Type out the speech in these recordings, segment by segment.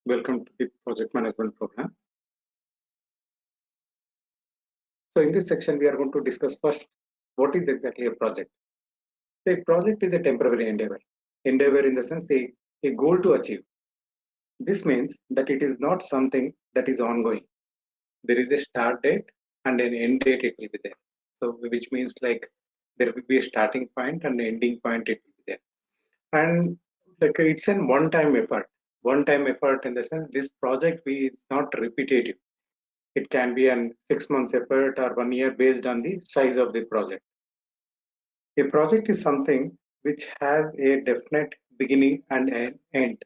Welcome to the project management program. So in this section, we are going to discuss first what is exactly a project. A project is a temporary endeavor. Endeavor in the sense a goal to achieve. This means that it is not something that is ongoing. There is a start date and an end date it will be there. So which means like there will be a starting point and an ending point it will be there. And like it's an one-time effort. One-time effort in the sense this project is not repetitive. It can be an 6 months effort or 1 year based on the size of the project. A project is something which has a definite beginning and an end.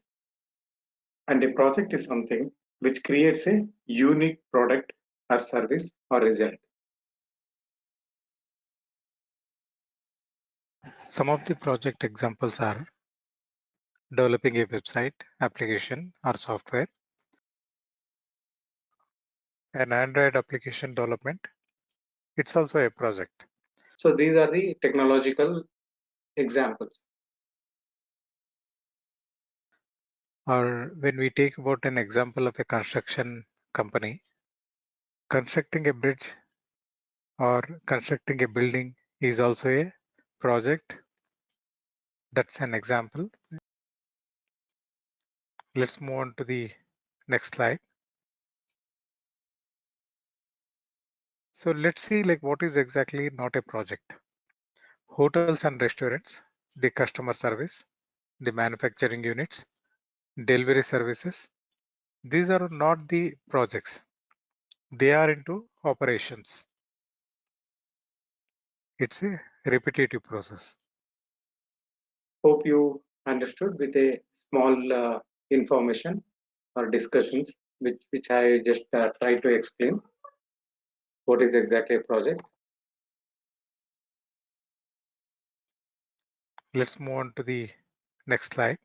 And a project is something which creates a unique product or service or result. Some of the project examples are developing a website, application, or software, an Android application development. It's also a project. So these are the technological examples. Or when we take about an example of a construction company, constructing a bridge or constructing a building is also a project. That's an example. Let's move on to the next slide. So let's see like what is exactly not a project. Hotels and restaurants, the customer service, the manufacturing units, delivery services. These are not the projects. They are into operations. It's a repetitive process. Hope you understood with a small information or discussions which I just try to explain what is exactly a project. Let's move on to the next slide.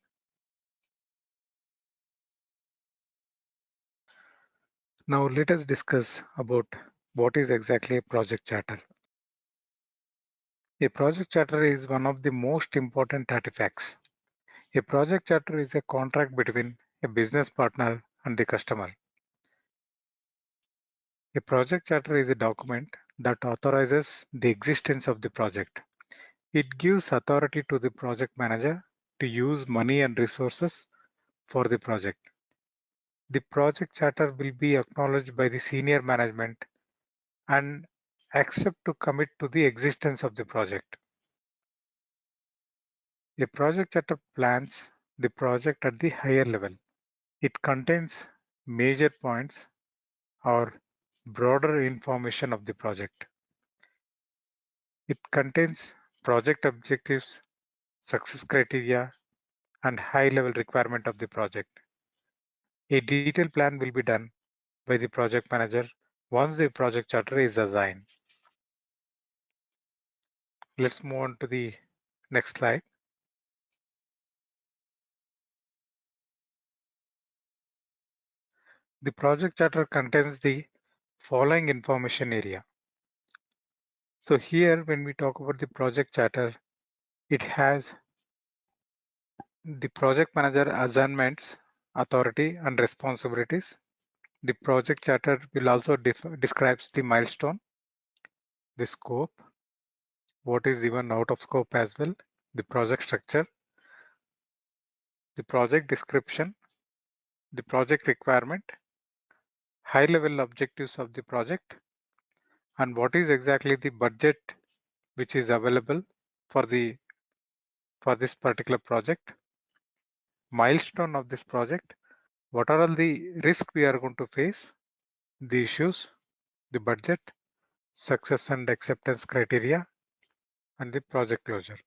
Now let us discuss about what is exactly a project charter. A project charter is one of the most important artifacts. A project charter is a contract between a business partner and the customer. A project charter is a document that authorizes the existence of the project. It gives authority to the project manager to use money and resources for the project. The project charter will be acknowledged by the senior management and accept to commit to the existence of the project. A project charter plans the project at the higher level. It contains major points or broader information of the project. It contains project objectives, success criteria, and high-level requirement of the project. A detailed plan will be done by the project manager once the project charter is assigned. Let's move on to the next slide. The project charter contains the following information area. So here, when we talk about the project charter, it has the project manager assignments, authority, and responsibilities. The project charter will also describes the milestone, the scope, what is even out of scope as well, the project structure, the project description, the project requirement, high level objectives of the project, and what is exactly the budget which is available for this particular project, milestone of this project, what are all the risks we are going to face, the issues, the budget, success and acceptance criteria, and the project closure.